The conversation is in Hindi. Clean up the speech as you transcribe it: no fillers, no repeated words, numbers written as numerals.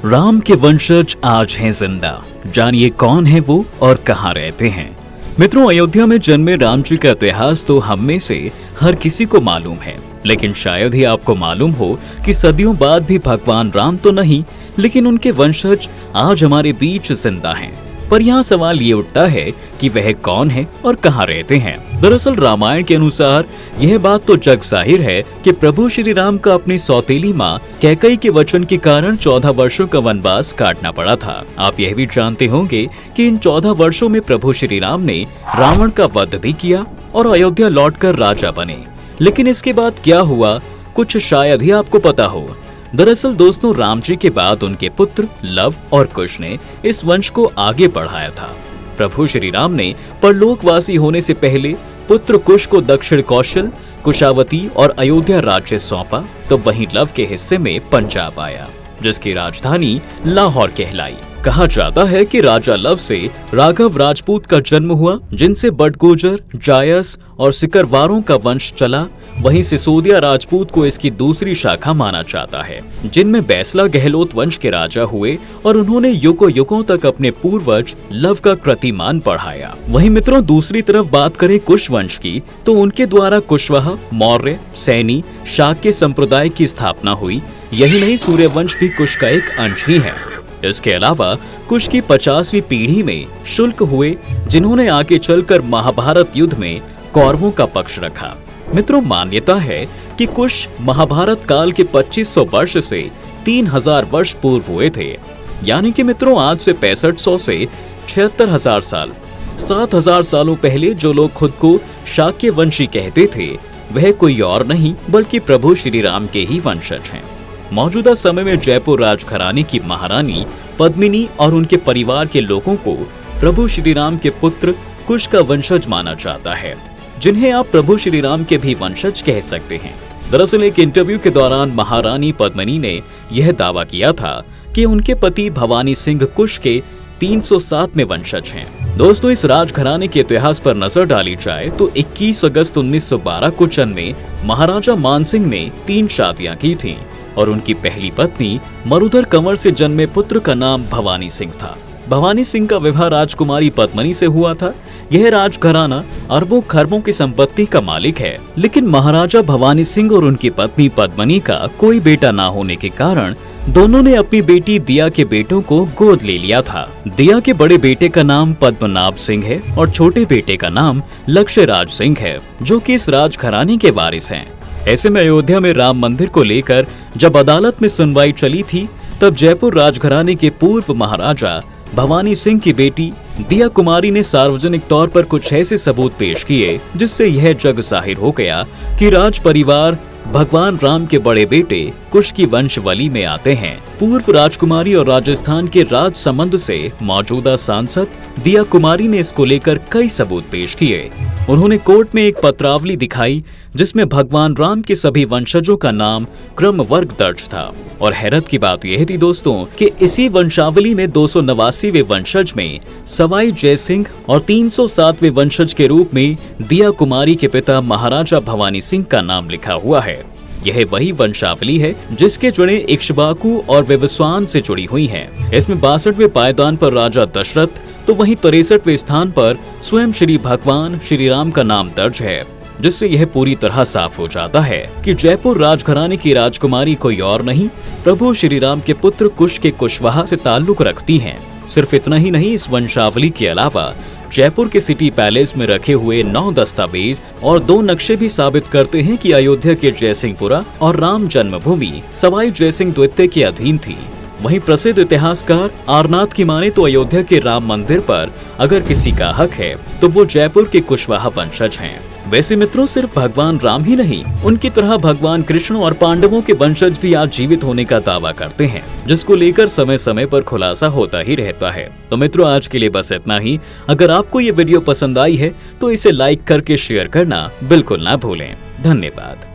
राम के वंशज आज हैं जिंदा। जानिए कौन है वो और कहाँ रहते हैं। मित्रों, अयोध्या में जन्मे राम जी का इतिहास तो हम में से हर किसी को मालूम है, लेकिन शायद ही आपको मालूम हो कि सदियों बाद भी भगवान राम तो नहीं, लेकिन उनके वंशज आज हमारे बीच जिंदा हैं। पर यहाँ सवाल ये उठता है कि वह कौन है और कहाँ रहते हैं। दरअसल रामायण के अनुसार यह बात तो जग जाहिर है कि प्रभु श्री राम का अपनी सौतेली माँ कैकेयी के वचन के कारण 14 वर्षों का वनवास काटना पड़ा था। आप यह भी जानते होंगे कि इन 14 वर्षों में प्रभु श्री राम ने रावण का वध भी किया और अयोध्या लौटकर राजा बने। लेकिन इसके बाद क्या हुआ, कुछ शायद ही आपको पता हो। दरअसल दोस्तों, राम जी के बाद उनके पुत्र लव और कुश ने इस वंश को आगे बढ़ाया था। प्रभु श्री राम ने परलोकवासी होने से पहले पुत्र कुश को दक्षिण कौशल, कुशावती और अयोध्या राज्य सौंपा, तो वहीं लव के हिस्से में पंजाब आया, जिसकी राजधानी लाहौर कहलाई। कहा जाता है कि राजा लव से राघव राजपूत का जन्म हुआ, जिनसे बटगुजर, जायस और सिकरवारों का वंश चला। वहीं सिसोदिया राजपूत को इसकी दूसरी शाखा माना जाता है, जिनमें बैसला गहलोत वंश के राजा हुए और उन्होंने युगों युगों तक अपने पूर्वज लव का कीर्तिमान बढ़ाया। वहीं मित्रों, दूसरी तरफ बात करें कुश वंश की, तो उनके द्वारा कुशवाहा, मौर्य, सैनी, शाक्य संप्रदाय की स्थापना हुई। यही नहीं, सूर्यवंश भी कुश का एक अंश ही है। इसके अलावा कुश की 50वीं पीढ़ी में शुल्क हुए, जिन्होंने आगे चलकर महाभारत युद्ध में कौरवों का पक्ष रखा। मित्रों, मान्यता है कि कुश महाभारत काल के 2500 वर्ष से 3000 वर्ष पूर्व हुए थे। यानी कि मित्रों, आज से 6500 से 76,000 साल, 7000 सालों पहले जो लोग खुद को शाक्य वंशी कहते थे, वह कोई और नहीं बल्कि प्रभु श्री राम के ही वंशज हैं। मौजूदा समय में जयपुर राजघराने की महारानी पद्मिनी और उनके परिवार के लोगों को प्रभु श्री राम के पुत्र कुश का वंशज माना जाता है, जिन्हें आप प्रभु श्री राम के भी वंशज कह सकते हैं। दरअसल एक इंटरव्यू के दौरान महारानी पद्मिनी ने यह दावा किया था कि उनके पति भवानी सिंह कुश के 307वें वंशज हैं। दोस्तों, इस राजघराने के इतिहास पर नजर डाली जाए तो 21 अगस्त 1912 को जन्मे महाराजा मानसिंह ने 3 शादियां की थीं और उनकी पहली पत्नी मरुधर कंवर से जन्मे पुत्र का नाम भवानी सिंह था। भवानी सिंह का विवाह राजकुमारी पद्मिनी से हुआ था। यह राजघराना अरबों खरबों की संपत्ति का मालिक है, लेकिन महाराजा भवानी सिंह और उनकी पत्नी पद्मिनी का कोई बेटा ना होने के कारण दोनों ने अपनी बेटी दिया के बेटों को गोद ले लिया था। दिया के बड़े बेटे का नाम पद्मनाभ सिंह है और छोटे बेटे का नाम लक्ष्यराज सिंह है, जो कि इस राजघराने के वारिस हैं। ऐसे में अयोध्या में राम मंदिर को लेकर जब अदालत में सुनवाई चली थी, तब जयपुर राजघराने के पूर्व महाराजा भवानी सिंह की बेटी दिया कुमारी ने सार्वजनिक तौर पर कुछ ऐसे सबूत पेश किए, जिससे यह जग जाहिर हो गया कि राज परिवार भगवान राम के बड़े बेटे कुश की वंशवली में आते हैं। पूर्व राजकुमारी और राजस्थान के राज संबंध से मौजूदा सांसद दिया कुमारी ने इसको लेकर कई सबूत पेश किए। उन्होंने कोर्ट में एक पत्रावली दिखाई, जिसमें भगवान राम के सभी वंशजों का नाम क्रम वर्ग दर्ज था। और हैरत की बात यह थी दोस्तों कि इसी वंशावली में 289वें वंशज में सवाई जय सिंह और 307वें वंशज के रूप में दिया कुमारी के पिता महाराजा भवानी सिंह का नाम लिखा हुआ है। यह वही वंशावली है जिसके जुड़े इक्ष्वाकु और विवस्वान से जुड़ी हुई है। इसमें 62वें पायदान पर राजा दशरथ, तो वहीं 63वें स्थान पर स्वयं श्री भगवान श्री राम का नाम दर्ज है, जिससे यह पूरी तरह साफ हो जाता है कि जयपुर राजघराने की राजकुमारी कोई और नहीं, प्रभु श्री राम के पुत्र कुश के कुशवाहा से ताल्लुक रखती हैं। सिर्फ इतना ही नहीं, इस वंशावली के अलावा जयपुर के सिटी पैलेस में रखे हुए 9 दस्तावेज और 2 नक्शे भी साबित करते हैं कि अयोध्या के जयसिंहपुरा और राम जन्मभूमि सवाई जयसिंह द्वितीय के अधीन थी। वहीं प्रसिद्ध इतिहासकार आरनाथ की माने तो अयोध्या के राम मंदिर पर अगर किसी का हक है तो वो जयपुर के कुशवाहा वंशज हैं। वैसे मित्रों, सिर्फ भगवान राम ही नहीं, उनकी तरह भगवान कृष्ण और पांडवों के वंशज भी आज जीवित होने का दावा करते हैं, जिसको लेकर समय समय पर खुलासा होता ही रहता है। तो मित्रों, आज के लिए बस इतना ही। अगर आपको ये वीडियो पसंद आई है तो इसे लाइक करके शेयर करना बिल्कुल ना भूलें। धन्यवाद।